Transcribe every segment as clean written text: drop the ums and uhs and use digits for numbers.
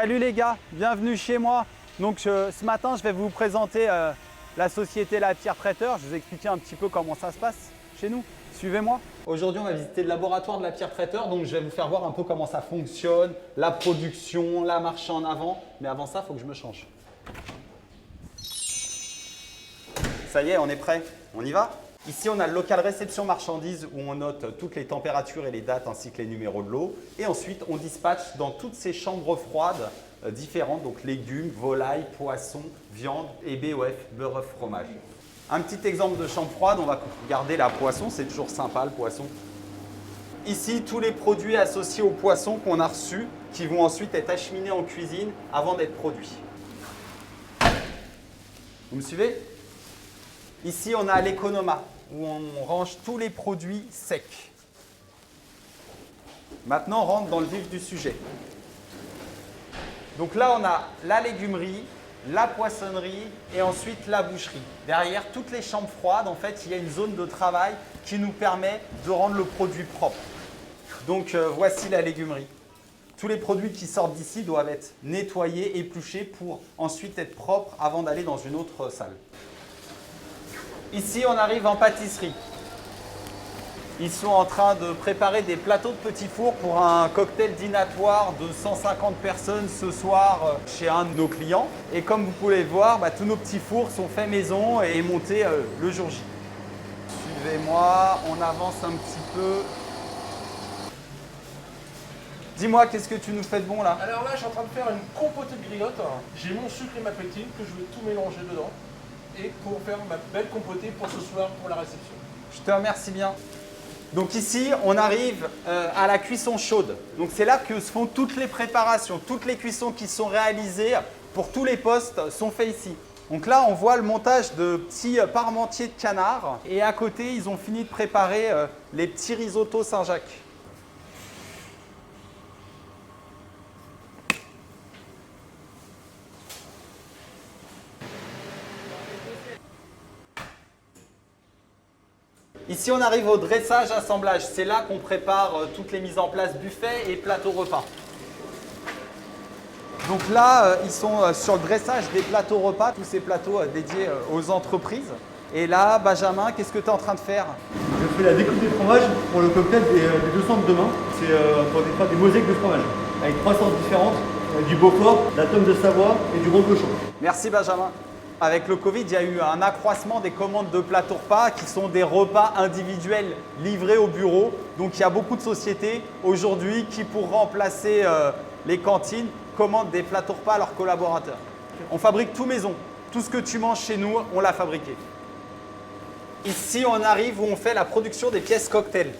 Salut les gars, bienvenue chez moi. Donc ce matin, je vais vous présenter la société La Pierre Traiteur. Je vais vous expliquer un petit peu comment ça se passe chez nous. Suivez-moi. Aujourd'hui, on va visiter le laboratoire de La Pierre Traiteur. Donc je vais vous faire voir un peu comment ça fonctionne, la production, la marche en avant. Mais avant ça, il faut que je me change. Ça y est, on est prêt. On y va? Ici, on a le local réception marchandises où on note toutes les températures et les dates ainsi que les numéros de lot. Et ensuite, on dispatche dans toutes ces chambres froides différentes, donc légumes, volailles, poissons, viande et BOF, beurre, œuf, fromage. Un petit exemple de chambre froide, on va regarder la poisson, c'est toujours sympa le poisson. Ici, tous les produits associés au poisson qu'on a reçus qui vont ensuite être acheminés en cuisine avant d'être produits. Vous me suivez? Ici, on a l'économa, où on range tous les produits secs. Maintenant, on rentre dans le vif du sujet. Donc là, on a la légumerie, la poissonnerie et ensuite la boucherie. Derrière toutes les chambres froides, en fait, il y a une zone de travail qui nous permet de rendre le produit propre. Donc voici la légumerie. Tous les produits qui sortent d'ici doivent être nettoyés, épluchés pour ensuite être propres avant d'aller dans une autre salle. Ici, on arrive en pâtisserie. Ils sont en train de préparer des plateaux de petits fours pour un cocktail dînatoire de 150 personnes ce soir chez un de nos clients. Et comme vous pouvez le voir, tous nos petits fours sont faits maison et montés le jour J. Suivez-moi, on avance un petit peu. Dis-moi, qu'est-ce que tu nous fais de bon là? Alors là, je suis en train de faire une compotée de griotte. J'ai mon sucre et ma pétine que je vais tout mélanger dedans. Et pour faire ma belle compotée pour ce soir pour la réception. Je te remercie bien. Donc ici, on arrive à la cuisson chaude. Donc c'est là que se font toutes les préparations, toutes les cuissons qui sont réalisées pour tous les postes sont faits ici. Donc là, on voit le montage de petits parmentiers de canard. Et à côté, ils ont fini de préparer les petits risottos Saint-Jacques. Ici, on arrive au dressage assemblage. C'est là qu'on prépare toutes les mises en place buffet et plateau repas. Donc là, ils sont sur le dressage des plateaux repas, tous ces plateaux dédiés aux entreprises. Et là, Benjamin, qu'est-ce que tu es en train de faire? Je fais la découpe des fromages pour le cocktail des 200 de demain. C'est pour faire des mosaïques de fromage avec 3 sortes différentes, du Beaufort, de la tome de Savoie et du gros cochon. Merci Benjamin. Avec le Covid, il y a eu un accroissement des commandes de plateaux repas qui sont des repas individuels livrés au bureau. Donc il y a beaucoup de sociétés aujourd'hui qui, pour remplacer les cantines, commandent des plateaux repas à leurs collaborateurs. On fabrique tout maison. Tout ce que tu manges chez nous, on l'a fabriqué. Ici, on arrive où on fait la production des pièces cocktail.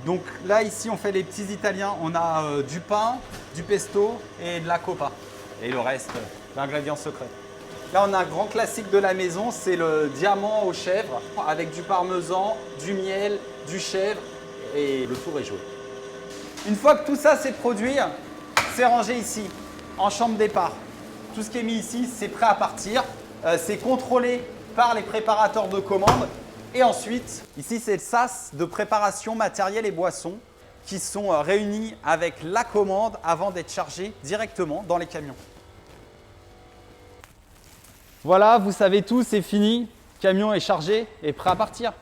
Donc là, ici, on fait les petits italiens. On a du pain, du pesto et de la copa. Et le reste, l'ingrédient secret. Là, on a un grand classique de la maison, c'est le diamant aux chèvres avec du parmesan, du miel, du chèvre et le tour est joué. Une fois que tout ça c'est produit, c'est rangé ici, en chambre départ. Tout ce qui est mis ici, c'est prêt à partir. C'est contrôlé par les préparateurs de commandes. Et ensuite, ici, c'est le sas de préparation matériel et boissons qui sont réunis avec la commande avant d'être chargés directement dans les camions. Voilà, vous savez tout, c'est fini. Le camion est chargé et prêt à partir.